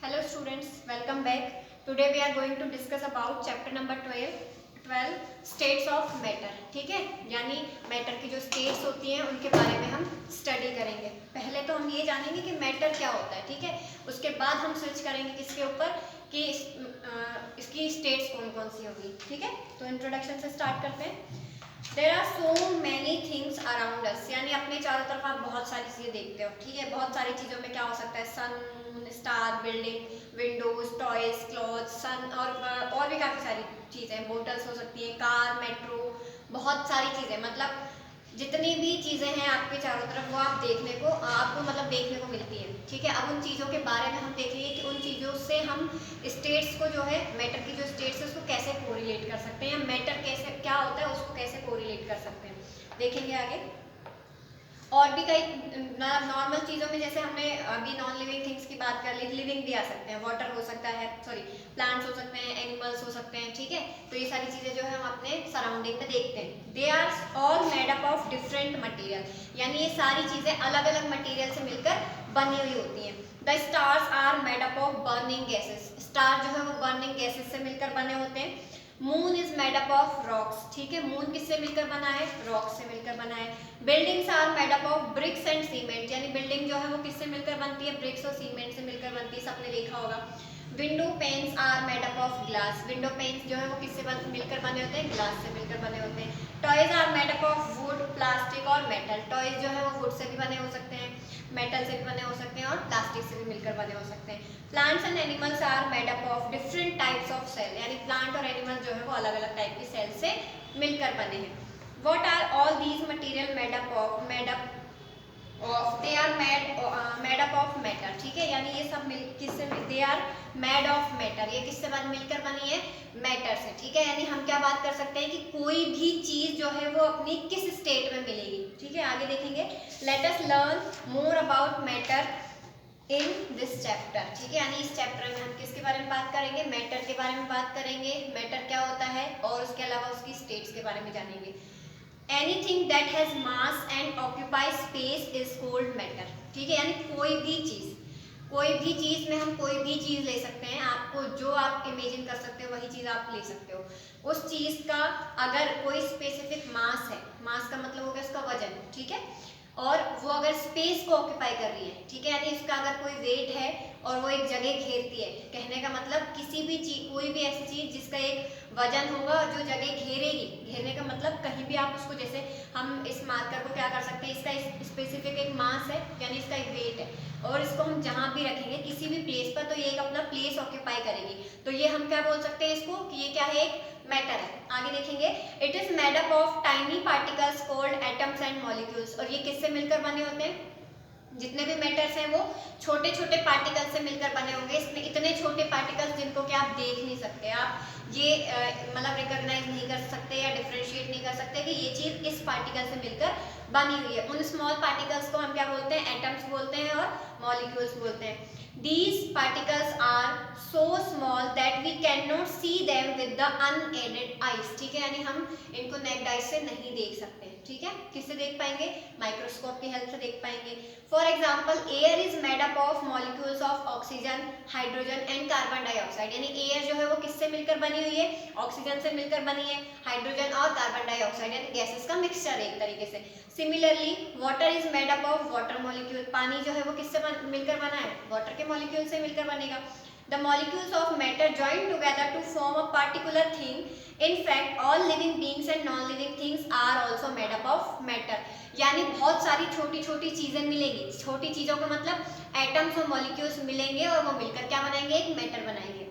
Hello students, welcome back. Today we are going to discuss about chapter number 12 states of matter. ठीक है, यानी matter की जो states होती हैं उनके बारे में हम स्टडी करेंगे. पहले तो हम ये जानेंगे कि मैटर क्या होता है. ठीक है, उसके बाद हम स्विच करेंगे किसके ऊपर कि इसकी स्टेट्स कौन कौन सी होगी. ठीक है, तो इंट्रोडक्शन से स्टार्ट करते हैं. There are so many things around us, यानी अपने चारों तरफ आप बहुत सारी चीज़ें देखते हो. ठीक है, बहुत सारी चीज़ों में क्या हो सकता है, sun, moon, star, building, windows, toys, cloth, sun और भी काफ़ी सारी चीज़ें, बोटल्स हो सकती है, कार, मेट्रो, बहुत सारी चीज़ें. मतलब जितनी भी चीज़ें हैं आपके चारों तरफ वो आप आपको मतलब देखने को मिलती है. ठीक है, अब उन चीज़ों के बारे में हम देखेंगे कि उन चीज़ों से हम स्टेट्स को जो है, मैटर की जो स्टेट्स है उसको कैसे कोरिलेट कर सकते हैं, या मैटर कैसे क्या होता है उसको कैसे कोरिलेट कर सकते हैं, देखेंगे आगे. और भी कई नॉर्मल चीज़ों में, जैसे हमने अभी नॉन लिविंग थिंग्स की बात कर ली, लिविंग भी आ सकते हैं, वाटर हो सकता है, सॉरी प्लांट्स हो सकते हैं, एनिमल्स हो सकते हैं. ठीक है, तो ये सारी चीज़ें जो है हम अपने सराउंडिंग में देखते हैं. They are all made up of different material, यानी ये सारी चीज़ें अलग अलग मटेरियल से मिलकर बनी हुई होती हैं. The stars are made up of burning gases, star जो है वो बर्निंग गैसेस से मिलकर बने होते हैं. Moon is made up of rocks. ठीक है, मून किससे मिलकर बना है, रॉक्स से मिलकर बना है. Buildings are made up of bricks and cement, यानी बिल्डिंग जो है वो किससे मिलकर बनती है, ब्रिक्स और सीमेंट से मिलकर बनती है, सबने देखा होगा. Window panes are made up of glass, window panes जो है वो किससे मिलकर बने होते हैं, ग्लास से मिलकर बने होते हैं. Toys are made up of wood, plastic और मेटल, टॉयज जो है वो वुड से भी बने हो सकते हैं, मेटल से भी बने हो सकते हैं और प्लास्टिक से भी मिलकर बने हो सकते हैं. Plants and animals are made up of different types of cell, यानी प्लांट और एनिमल जो है वो अलग अलग टाइप की सेल से मिलकर बने हैं. What are all these material made up of? They are made up of matter. ठीक है, यानी ये सब किससे, they are made of matter, ये किससे मिलकर बनी है, मैटर से. ठीक है, यानी हम क्या बात कर सकते हैं कि कोई भी चीज जो है वो अपनी किस स्टेट में मिलेगी. ठीक है, आगे देखेंगे. Let us learn more about matter in this chapter. ठीक है, यानी इस चैप्टर में हम किसके बारे में बात करेंगे, मैटर के बारे में बात करेंगे, मैटर क्या होता है और उसके अलावा उसकी स्टेट्स के बारे में जानेंगे. Anything that has mass and occupies space is called matter. ठीक है, यानी कोई भी चीज में हम कोई भी चीज ले सकते हैं, आपको जो आप इमेजिन कर सकते हो वही चीज आप ले सकते हो. उस चीज का अगर कोई स्पेसिफिक मास है, मास का मतलब हो गया उसका वजन. ठीक है, और वो अगर स्पेस को ऑक्यूपाई कर रही है. ठीक है, यानी इसका अगर कोई वेट है और वो एक जगह घेरती है, कहने का मतलब किसी भी चीज, कोई भी ऐसी चीज जिसका एक वजन होगा और जो जगह घेरेगी, घेरने का मतलब कहीं भी आप उसको, जैसे हम इस मार्कर को क्या कर सकते हैं, इसका स्पेसिफिक एक मास है, यानी इसका एक वेट है, और इसको हम जहां भी रखेंगे किसी भी प्लेस पर, तो ये एक अपना प्लेस ऑक्यूपाई करेगी. तो ये हम क्या बोल सकते हैं इसको कि ये क्या है, एक मैटर है. आगे देखेंगे. It is made up of tiny particles called atoms and molecules, और ये किससे मिलकर बने होते हैं, जितने भी मेटर्स हैं वो छोटे छोटे पार्टिकल्स से मिलकर बने होंगे. इसमें इतने छोटे पार्टिकल्स जिनको कि आप देख नहीं सकते, आप ये मतलब रिकॉग्नाइज नहीं कर सकते या डिफरेंशिएट नहीं कर सकते कि ये चीज इस पार्टिकल से मिलकर बनी हुई है. उन स्मॉल पार्टिकल्स को हम क्या बोलते हैं, एटम्स बोलते हैं और मॉलिक्यूल्स बोलते हैं. These particles are so small that we cannot see them with the unaided eyes. ठीक है, यानी हम इनको नेक्ड आइज से नहीं देख सकते. ठीक है, किससे देख पाएंगे, माइक्रोस्कोप की हेल्प से देख पाएंगे. For example, air is made up of molecules of oxygen, hydrogen and carbon dioxide, यानी एयर जो है वो किससे मिलकर बनी हुई है, ऑक्सीजन से मिलकर बनी है, हाइड्रोजन और कार्बन डाइऑक्साइड यानी गैसेस का मिक्सचर एक तरीके से. Similarly water is made up of water molecule, पानी जो है वो किससे मिलकर बना है, वाटर के मॉलिक्यूल से मिलकर बनेगा. The molecules of matter join together to form a particular thing. In fact, all living beings and non-living things are also made up of matter. यानी बहुत सारी छोटी छोटी चीजें मिलेंगी, छोटी चीजों का मतलब एटम्स और मॉलिक्यूल्स मिलेंगे और वो मिलकर क्या बनाएंगे, एक मैटर बनाएंगे.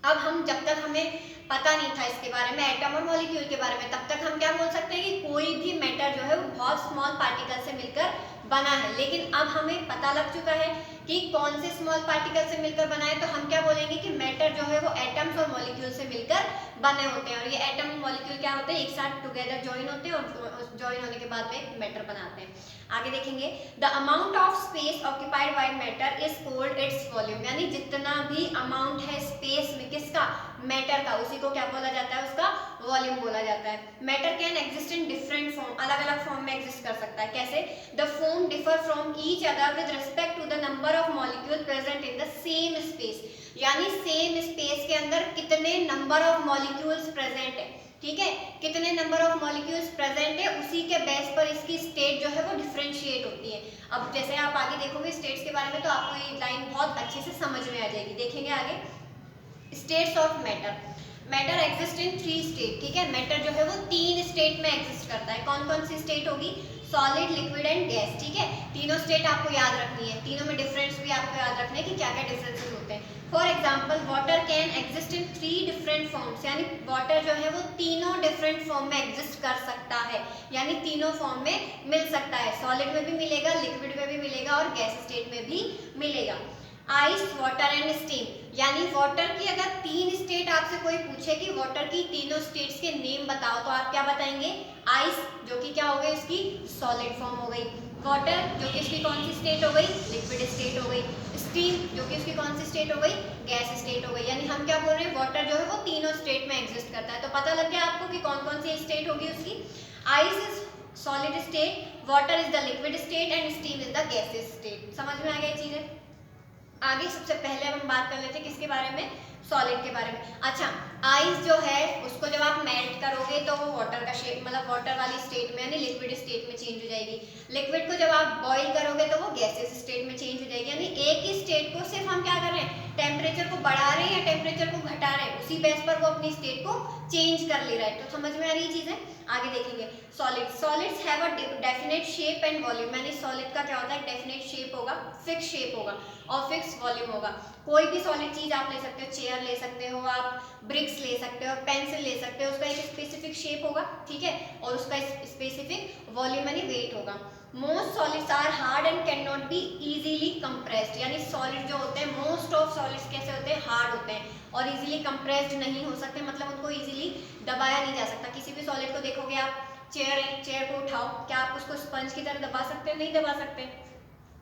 अब हम जब तक हमें पता नहीं था इसके बारे में, एटम और मॉलिक्यूल के बारे में, तब तक हम क्या बोल सकते हैं कि कोई भी मैटर जो है वो बहुत स्मॉल पार्टिकल से मिलकर बना है. लेकिन अब हमें पता लग चुका है कि कौन से स्मॉल पार्टिकल से मिलकर बना है, तो हम क्या बोलेंगे कि मैटर जो है वो एटम्स और मॉलिक्यूल से मिलकर बने होते हैं. और ये एटम और मॉलिक्यूल क्या होते हैं, एक साथ टुगेदर ज्वाइन होते हैं और ज्वाइन होने के बाद में मैटर बनाते हैं. आगे देखेंगे. The amount of space occupied by matter is called its volume, यानी जितना भी अमाउंट है स्पेस में किसका, मैटर का, उसी को क्या बोला जाता है, उसका वॉल्यूम बोला जाता है. Matter can exist in different form, अलग अलग फॉर्म में एग्जिस्ट कर सकता है. कैसे, the form differ from each other with respect to the number of molecule present in the same space, यानी सेम स्पेस के अंदर कितने नंबर ऑफ मॉलिक्यूल्स प्रेजेंट है, ठीक है, कितने नंबर ऑफ मॉलिक्यूल्स प्रेजेंट है, उसी के बेस पर इसकी स्टेट जो है वो डिफरेंशिएट होती है। अब जैसे आप आगे देखोगे स्टेट्स के बारे में तो आपको ये लाइन बहुत अच्छे से समझ में आ जाएगी। देखेंगे आगे states of matter. Matter exist in 3 state, ठीक है, मैटर जो है वो 3 स्टेट में एग्जिस्ट करता है। कौन कौन सी स्टेट होगी? सॉलिड, लिक्विड एंड गैस, ठीक है, तीनों स्टेट आपको याद रखनी है, तीनों में डिफरेंस भी आपको याद रखना है कि क्या क्या डिफरेंसेस होते हैं। For example water can exist in 3 different forms, यानी वाटर जो है वो तीनों डिफरेंट फॉर्म में एग्जिस्ट कर सकता है, यानी तीनों फॉर्म में मिल सकता है, सॉलिड में भी मिलेगा, लिक्विड में भी मिलेगा और गैस स्टेट में भी मिलेगा। आइस, वाटर एंड स्टीम, यानी वाटर की अगर 3 स्टेट आपसे कोई पूछे कि वाटर की तीनों स्टेट्स के नेम बताओ तो आप क्या बताएंगे? आइस जो कि क्या हो गई, उसकी सॉलिड फॉर्म हो गई, वाटर जो कि उसकी कौन सी स्टेट हो गई, लिक्विड स्टेट हो गई, स्टीम जो कि उसकी कौन सी स्टेट हो गई, गैस स्टेट हो गई। यानी हम क्या बोल रहे हैं, वाटर जो है वो तीनों स्टेट में एग्जिस्ट करता है। तो पता लग गया आपको कि कौन कौन सी स्टेट होगी उसकी। Ice is solid state, water is the liquid state and steam is the gases state. समझ में आ गई चीजें। आगे सबसे पहले अब हम बात कर लेते हैं किसके बारे में, सॉलिड के बारे में। अच्छा, आइस जो है उसको जब आप मेल्ट करोगे तो वो वाटर का शेप, मतलब वाटर वाली स्टेट में यानी लिक्विड स्टेट में चेंज हो जाएगी। लिक्विड को जब आप बॉईल करोगे तो वो गैसेस स्टेट में चेंज हो जाएगी। यानी एक ही स्टेट को सिर्फ हम क्या कर रहे हैं, टेम्परेचर को बढ़ा रहे हैं या टेम्परेचर को घटा रहे हैं, उसी बेस पर वो अपनी स्टेट को चेंज कर ले रहा है। तो समझ में आ रही है चीजें। आगे देखेंगे solids. Solids have a definite shape and volume, यानी सॉलिड का क्या होता है, डेफिनेट शेप होगा, फिक्स शेप होगा और फिक्स वॉल्यूम होगा। कोई भी सॉलिड चीज आप ले सकते हो, चेयर ले सकते हो आप, ब्रिक्स ले सकते हो, पेंसिल ले सकते हो, उसका एक स्पेसिफिक शेप होगा, ठीक है, और उसका स्पेसिफिक वॉल्यूम यानी वेट होगा। Most solids are hard and can not be easily compressed, यानी सॉलिड जो होते हैं, मोस्ट ऑफ सॉलिड्स कैसे होते हैं, हार्ड होते हैं और इजीली कंप्रेस्ड नहीं हो सकते, मतलब उनको इजीली दबाया नहीं जा सकता। किसी भी सॉलिड को देखोगे आप, चेयर को उठाओ, क्या आप उसको स्पंज की तरह दबा सकते हो? नहीं दबा सकते।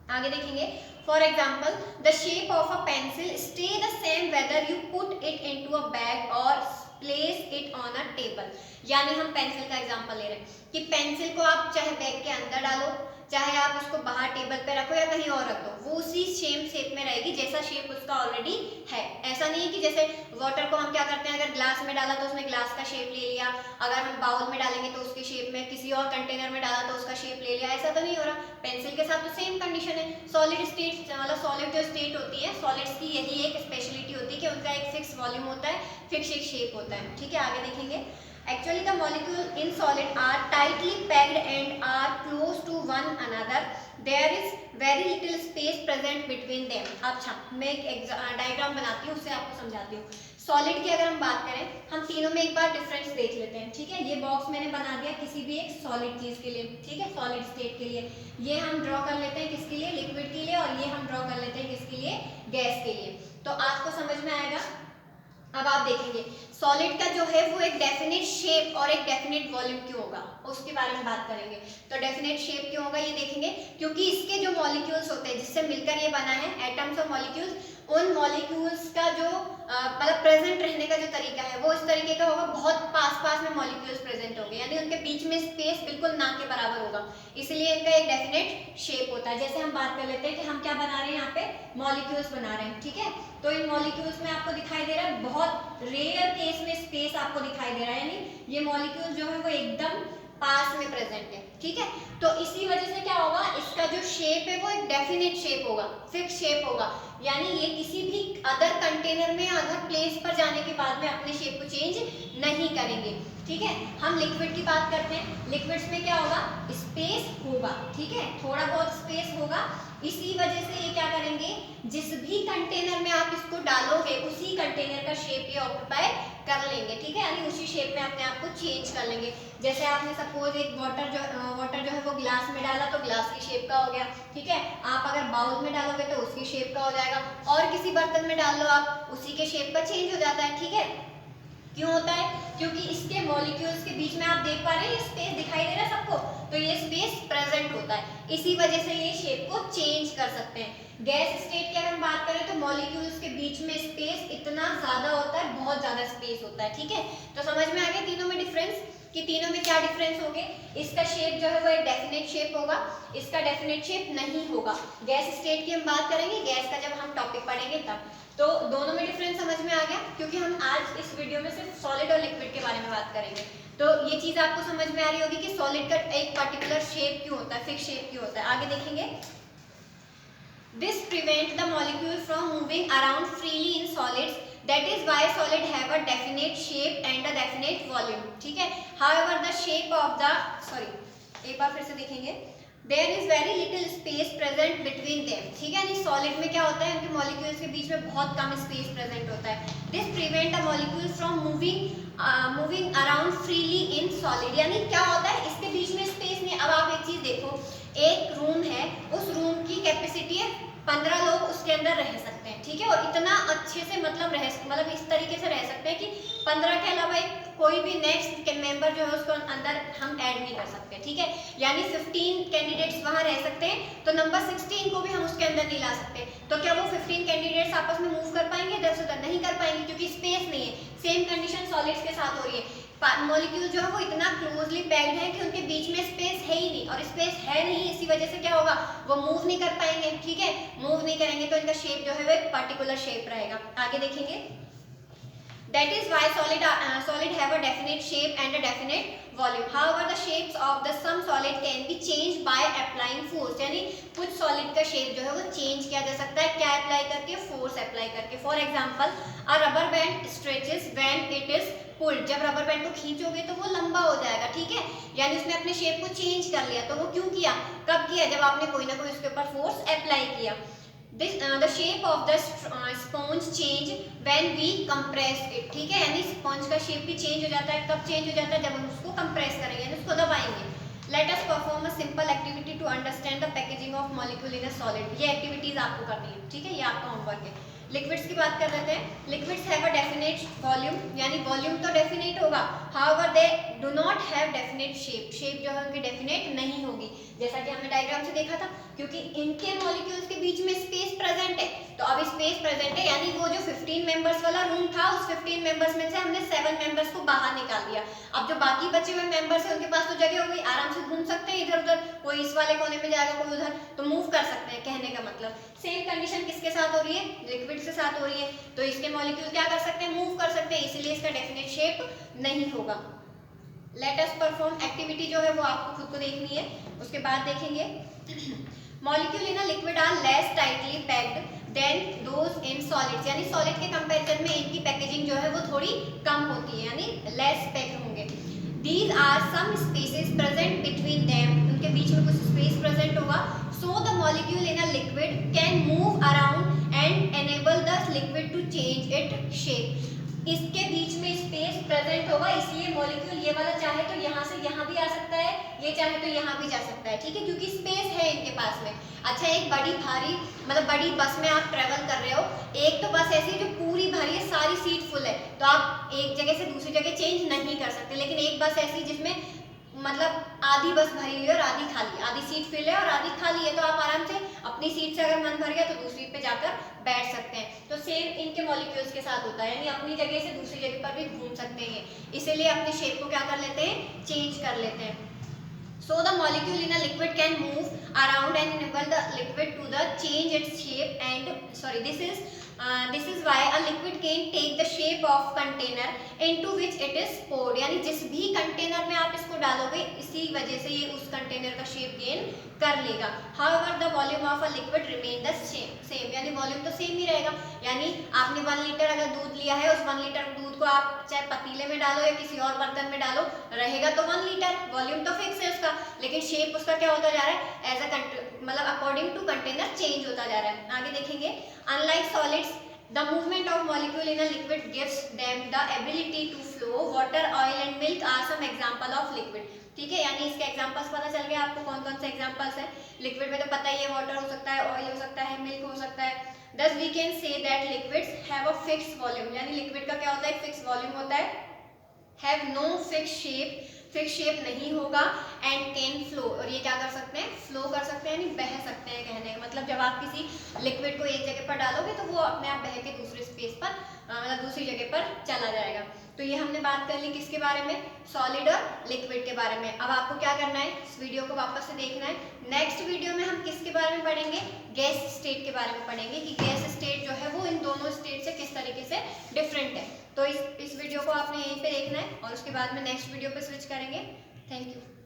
आगे देखेंगे for example the shape of a pencil stay the same whether you put it into a bag और place it on a table. यानी हम पेंसिल का एग्जांपल ले रहे हैं कि पेंसिल को आप चाहे बैग के अंदर डालो, चाहे आप उसको बाहर टेबल पे रखो या कहीं और रख दो, वो उसी सेम शेप में रहेगी जैसा शेप उसका ऑलरेडी है। ऐसा नहीं है कि जैसे वाटर को हम क्या करते हैं, अगर ग्लास में डाला तो उसने ग्लास का शेप ले लिया, अगर हम बाउल में डालेंगे तो उसके शेप में, किसी और कंटेनर में डाला तो उसका शेप ले लिया, ऐसा तो नहीं हो रहा। पेंसिल के साथ तो सेम कंडीशन है। सॉलिड स्टेट मतलब सॉलिड जो स्टेट होती है, सॉलिड्स की यही एक स्पेशलिटी होती है कि उनका एक फिक्स वॉल्यूम होता है, फिक्स एक शेप होता है, ठीक है। आगे देखेंगे actually the molecule in solid are tightly packed and are close to one another, there is very little space present between them। अच्छा, मैं एक डायग्राम बनाती हूँ, उससे आपको समझाती हूँ। सॉलिड की अगर हम बात करें, हम तीनों में एक बार डिफरेंस देख लेते हैं, ठीक है। ये बॉक्स मैंने बना दिया किसी भी एक सॉलिड चीज के लिए, ठीक है, सॉलिड स्टेट के लिए। ये हम ड्रॉ कर लेते हैं किसके लिए, लिक्विड के लिए, और ये हम ड्रॉ कर लेते हैं किसके लिए, गैस के लिए। तो आपको समझ में आएगा। अब आप देखेंगे सॉलिड का जो है वो एक डेफिनेट शेप और एक डेफिनेट वॉल्यूम क्यों होगा, उसके बारे में बात करेंगे। तो डेफिनेट शेप क्यों होगा ये देखेंगे, क्योंकि इसके जो मॉलिक्यूल्स होते हैं जिससे मिलकर ये बना है, एटम्स और मॉलिक्यूल्स, उन मॉलिक्यूल्स का जो मतलब प्रेजेंट रहने का जो तरीका है वो इस तरीके का होगा, बहुत पास पास में मॉलिक्यूल्स प्रेजेंट होंगे, यानी उनके बीच में स्पेस बिल्कुल ना के बराबर होगा, इसलिए इनका एक डेफिनेट शेप होता है। जैसे हम बात कर लेते हैं कि हम क्या बना रहे हैं, यहाँ पे मॉलिक्यूल्स बना रहे हैं, ठीक है। तो इन मॉलिक्यूल्स में आपको दिखाई दे रहा है, बहुत रेयर केस में स्पेस आपको दिखाई दे रहा है, यानी ये मॉलिक्यूल जो है वो एकदम पास में प्रेजेंट है, ठीक है। तो इसी वजह से क्या होगा, इसका जो शेप है वो एक डेफिनेट शेप होगा, फिक्स शेप होगा, यानी ये किसी भी अदर कंटेनर में अदर प्लेस पर जाने के बाद में अपने शेप को चेंज नहीं करेंगे, ठीक है। हम लिक्विड की बात करते हैं, लिक्विड्स में क्या होगा, स्पेस होगा, ठीक है, थोड़ा बहुत स्पेस होगा। इसी वजह से ये क्या करेंगे, जिस भी कंटेनर में आप इसको डालोगे उसी कंटेनर का शेप ये ऑक्यूपाई कर लेंगे, ठीक है, यानी उसी शेप में अपने आप को चेंज कर लेंगे। जैसे आपने सपोज एक वाटर जो है वो ग्लास में डाला तो ग्लास की शेप का हो गया, ठीक है। आप अगर बाउल में डालोगे तो उसकी शेप का हो जाएगा, और किसी बर्तन में डाल लो आप, उसी के शेप का चेंज हो जाता है, ठीक है। क्यों होता है, क्योंकि इसके मॉलिक्यूल्स के बीच में आप देख पा रहे हैं ये स्पेस दिखाई दे रहा है सबको, तो ये स्पेस प्रेजेंट होता है, इसी वजह से ये शेप को चेंज कर सकते हैं। गैस स्टेट की अगर हम बात करें तो मॉलिक्यूल्स के बीच में स्पेस इतना ज्यादा होता है, बहुत ज्यादा स्पेस होता है, ठीक है। तो समझ में आ गया तीनों में डिफरेंस। कि तीनों में क्या डिफरेंस होंगे। इसका शेप जो है वो एक डेफिनेट शेप होगा, इसका डेफिनेट शेप नहीं होगा। गैस स्टेट की हम बात करेंगे गैस का जब हम टॉपिक पढ़ेंगे तब। तो दोनों में डिफरेंस समझ में आ गया, क्योंकि हम आज इस वीडियो में सिर्फ सॉलिड और लिक्विड के बारे में बात करेंगे। तो ये चीज आपको समझ में आ रही होगी कि सॉलिड का एक पर्टिकुलर शेप क्यों होता है, फिक्स शेप क्यों होता है। आगे देखेंगे, this prevent the molecule from moving around freely in solids, that is why solid have a definite shape and a definite volume. ठीक है, however the shape of the एक बार फिर से देखेंगे, there is very little space present between them. ठीक है, यानी सॉलिड में क्या होता है, उनके मॉलिक्यूल्स के बीच में बहुत कम स्पेस प्रेजेंट होता है। This prevent the molecule from moving around freely in solid, यानी क्या होता है, इसके बीच में स्पेस नहीं। अब आप एक चीज देखो, एक रूम है, उस रूम की कैपेसिटी है 15 लोग उसके अंदर रह सकते हैं। ठीक है, और इतना अच्छे से मतलब इस तरीके से रह सकते हैं कि 15 के अलावा एक कोई भी नेक्स्ट मेंबर जो है उसको अंदर हम ऐड नहीं कर सकते। ठीक है, यानी 15 कैंडिडेट्स वहां रह सकते हैं, तो नंबर 16 को भी हम उसके अंदर नहीं ला सकते। तो क्या वो 15 कैंडिडेट्स आपस में मूव कर पाएंगे इधर से उधर? नहीं कर पाएंगे, क्योंकि स्पेस नहीं है। सेम कंडीशन सॉलिड्स के साथ हो रही है। मॉलिक्यूल जो है वो इतना क्लोजली पैक्ड है कि उनके बीच में स्पेस है ही नहीं, और स्पेस है नहीं, इसी वजह से क्या होगा, वो मूव नहीं कर पाएंगे। ठीक है, मूव नहीं करेंगे तो इनका शेप जो है वो एक पर्टिकुलर शेप रहेगा। आगे देखेंगे, that is why solid have a definite shape and a definite volume. However, the shapes of the some solid can be changed by applying force, यानी कुछ solid का shape जो है वो change किया जा सकता है, क्या apply करके, force apply करके। For example, a rubber band stretches when it is pulled, जब rubber band को खींचोगे तो वो लंबा हो जाएगा। ठीक है, यानी उसने अपने shape को change कर लिया। तो वो क्यों किया, कब किया, जब आपने कोई ना कोई उसके ऊपर force apply किया। The shape of the sponge change when we compress it. ठीक है, यानी स्पॉन्ज का शेप भी चेंज हो जाता है। कब चेंज हो जाता है, जब हम उसको कंप्रेस करेंगे, यानी उसको दबाएंगे। Let us perform a simple activity to understand the packaging of molecule in a solid. ये एक्टिविटीज आपको करनी है। ठीक है, ये आपका होमवर्क है। लिक्विड्स की बात कर लेते हैं। Liquids have a definite volume, यानी वॉल्यूम तो डेफिनेट होगा। However they do not have definite shape, shape जो है उनकी डेफिनेट नहीं होगी, जैसा कि हमने डायग्राम से देखा था, क्योंकि इनके मॉलिक्यूल्स के बीच में स्पेस प्रेजेंट है। तो अब स्पेस प्रेजेंट है, यानी वो जो 15 मेंबर्स वाला रूम था, उस 15 मेंबर्स में से हमने 7 मेंबर्स को बाहर निकाल दिया। अब जो बाकी बचे हुए मेंबर्स हैं उनके पास तो जगह हो गई, आराम से घूम सकते हैं इधर उधर, कोई इस वाले कोने में जाएगा, कोई उधर, तो मूव कर सकते हैं। कहने का मतलब सेम कंडीशन किसके साथ हो रही है, लिक्विड के साथ हो रही है। तो इसके मॉलिक्यूल क्या कर सकते हैं, मूव कर सकते हैं, इसलिए इसका डेफिनेट शेप नहीं होगा। लेट अस परफॉर्म एक्टिविटी जो है वो आपको खुद को देखनी है। उसके बाद देखेंगे, molecule in a liquid are less tightly packed than those in solids, यानी सॉलिड के कंपैरिजन में इनकी पैकेजिंग जो है वो थोड़ी कम होती है, यानी लेस पैक्ड होंगे। These are some spaces present between them, उनके बीच में कुछ स्पेस प्रेजेंट होगा। So the molecule in a liquid can move around and enable the liquid to change its shape. इसके बीच में स्पेस प्रेजेंट होगा, इसलिए मॉलिक्यूल ये वाला चाहे तो यहाँ से यहाँ भी आ सकता है, ये चाहे तो यहाँ भी जा सकता है। ठीक है, क्योंकि स्पेस है इनके पास में। अच्छा, एक बड़ी भारी बड़ी बस में आप ट्रेवल कर रहे हो, एक तो बस ऐसी है जो पूरी भरी है, सारी सीट फुल है, तो आप एक जगह से दूसरी जगह चेंज नहीं कर सकते। लेकिन एक बस ऐसी जिसमें आधी बस भरी हुई है और आधी खाली, आधी सीट फिल है और आधी खाली है, तो आप आराम से अपनी सीट से अगर मन भर गया तो दूसरी पे जाकर बैठ सकते हैं। तो सेम इनके मॉलिक्यूल्स के साथ होता है, यानी अपनी जगह से दूसरी जगह पर भी घूम सकते हैं, इसीलिए अपने शेप को क्या कर लेते हैं, चेंज कर लेते हैं। So the molecule in a liquid can move around and enable the liquid to the change its shape and this is why a liquid can take the shape of container into which it is poured, यानी जिस भी container में आप इसको डालोगे इसी वजह से ये उस कंटेनर का शेप गेन कर लेगा। However the volume of a liquid remain the same, यानी वॉल्यूम तो सेम ही रहेगा। यानी आपने 1 लीटर अगर दूध लिया है, उस 1 लीटर दूध को आप चाहे पतीले में डालो या किसी और बर्तन में डालो, रहेगा तो 1 लीटर, वॉल्यूम तो फिक्स है उसका, लेकिन शेप उसका क्या होता जा रहा है, as a according to container change होता जा रहा है। आगे देखेंगे, unlike solids the movement of molecule in a liquid gives them the ability to flow. Water, oil and milk are some example of liquid. ठीक है, यानी इसके एग्जांपल्स पता चल गया आपको कौन कौन से एग्जांपल्स हैं। लिक्विड में तो पता ही है, वाटर हो सकता है, ऑयल हो सकता है, मिल्क हो सकता है। Thus we can say that liquids have a fixed volume, यानी लिक्विड का क्या होता है, फिक्स वॉल्यूम होता है। Have no fixed shape, fix shape नहीं होगा। एंड कैन फ्लो, और ये क्या कर सकते हैं, फ्लो कर सकते हैं, यानी बह सकते हैं। कहने का मतलब जब आप किसी लिक्विड को एक जगह पर डालोगे तो वो अपने आप बह के दूसरे स्पेस पर मतलब दूसरी जगह पर चला जाएगा। तो ये हमने बात कर ली किसके बारे में, सॉलिड और लिक्विड के बारे में। अब आपको क्या करना है, इस वीडियो को वापस से देखना है। नेक्स्ट वीडियो में हम किसके बारे में पढ़ेंगे, गैस स्टेट के बारे में पढ़ेंगे कि गैस स्टेट जो है वो इन दोनों स्टेट से किस तरीके से डिफरेंट है। तो इस वीडियो को आपने यहीं पे देखना है और उसके बाद में नेक्स्ट वीडियो पे स्विच करेंगे। Thank you.